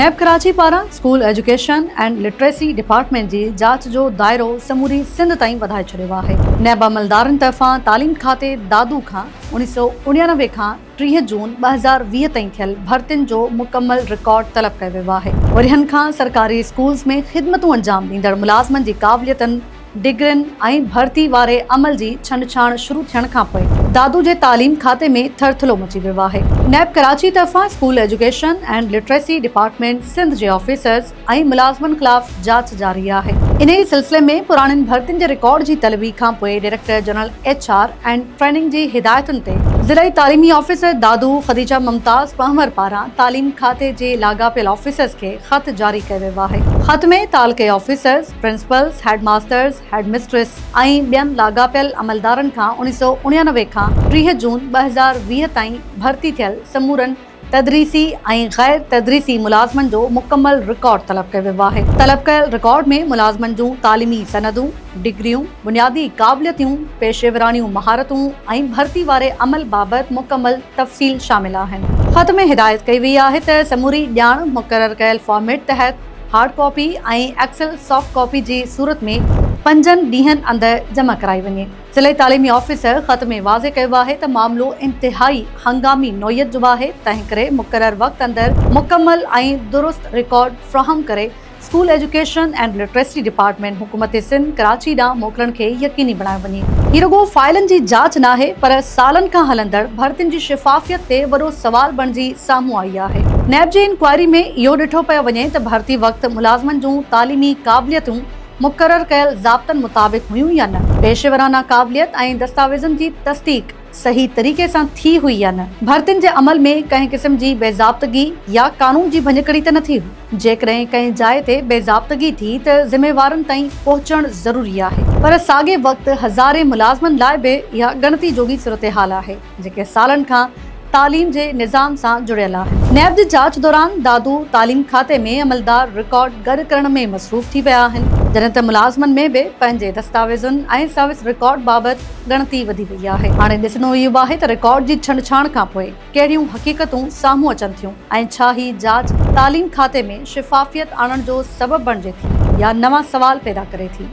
नैब कराची पारां school education and literacy department जी जांच जो दायरो समूरी सिंध ताईं वधाए छॾियो आहे। नैब अमलदारनि तरफ़ां तालीम खाते दादू खां 1999 खां 30 जून 2020 ताईं थियल भर्तियुनि जो मुकमल रिकॉर्ड तलब कयो वियो आहे। वरियनि खां सरकारी स्कूल्स में ख़िदमतूं अंजाम ॾींदड़ मुलाज़िमनि जी क़ाबिलियतनि डिग्रियुनि ऐं भर्ती वारे अमल जी छंछाण शुरू थियण खां पोइ दादू जे तालीम खाते में थरथलो मची वियो आहे। नैब कराची तरफ़ां school education and literacy department Sindh जे ऑफिसर्स ऐं मुलाज़िमनि ख़िलाफ़ जांच जारी आहे। इन ई सिलसिले में पुराणनि भर्तियुनि जे रिकॉर्ड जी तलबी खां पोइ director general HR and training जी हिदायतुनि ते ज़िलाई तालीमी ऑफिसर दादू ख़दीजा मुमताज़ पहमर पारां तालीम खाते जे लाॻापियल ऑफिसर्स खे ख़त जारी कयो वियो आहे। ख़त में तालुके ऑफिसर्स, प्रिंसिपल्स, हेडमास्टर्स, हेडमिस्ट्रेस ऐं ॿियनि लाॻापियल अमलदारनि खां 1999 खां 30 जून 2020 ताईं भर्ती थियल समूरनि तदरीसी ऐं गैर तदरीसी मुलाज़िमनि जो मुकमल रिकॉर्ड तलब कयो वियो आहे। तलब कयल रिकॉर्ड में मुलाज़िमनि जूं तालीमी सनदूं, डिग्रियूं, बुनियादी क़ाबिलियतूं, पेशेवरानियूं महारतूं ऐं भर्ती वारे अमल बाबति मुकमल तफ़सील शामिल आहिनि। ख़त में हिदायत कई वई आहे त समूरी ॼाण मुक़रर कयल फॉर्मेट तहत हार्ड कॉपी ऐं एक्सेल सॉफ्ट कॉपी जी सूरत में 5 ॾींहनि अंदरि जमा कराई वञे। ज़िले तालीमी ऑफिसर ख़त में वाज़े कयो आहे त मामिलो इंतिहाई हंगामी नौयत जो आहे, तंहिं करे मुक़रर वक़्त अंदरि मुकमल ऐं दुरुस्त रिकॉर्ड फ़राहम करे school education and literacy department हुकूमत सिंध कराची ॾांहुं मोकिलण खे यकीनी बणायो वञे। ही रुगो फाइलनि जी जांच नाहे पर सालनि खां हलंदड़ भर्तियुनि जी शिफ़ाफ़ियत ते वॾो सवाल बणिजी साम्हूं आई आहे। नैब जी इंक्वायरी में इहो ॾिठो पियो वञे त भर्ती वक़्तु मुलाज़िमनि जूं तालीमी क़ाबिलियतूं मुक़रर कयल ज़ाब्तनि मुताबिक़ हुयूं या न, पेशेवराना क़ाबिलियत ऐं दस्तावेज़नि जी तस्दीक़ सही तरीक़े सां थी हुई या न, भर्तियुनि जे अमल में कंहिं क़िस्म जी बेज़ाब्तगी या कानून जी भञकड़ी त न थी हुई। जेकॾहिं कंहिं जाइ ते बेज़ाब्तगी थी त ज़िम्मेवारनि ताईं पहुचणु ज़रूरी आहे, पर साॻे वक़्तु हज़ारे मुलाज़िमनि लाइ बि इहा ॻणती जोगी सूरत-ए-हाल आहे जेके सालनि खां तालीम जे निज़ाम सां जुड़ियल आहे। नैब जी जांच दौरान दादू तालीम खाते में अमलदार रिकॉर्ड गॾु करण में मसरूफ़ थी विया आहिनि, जॾहिं त मुलाज़िमनि में बि पंहिंजे दस्तावेज़नि ऐं सर्विस रिकॉर्ड बाबति ॻणती वधी वई आहे। हाणे ॾिसणो इहो आहे त रिकॉर्ड जी छंछाण खां पोइ कहिड़ियूं हक़ीक़तूं साम्हूं अचनि थियूं ऐं छा ही जांच तालीम खाते में शिफ़ाफ़ियत आणण जो सबबु बणिजे थी या नवां सवाल पैदा करे थी।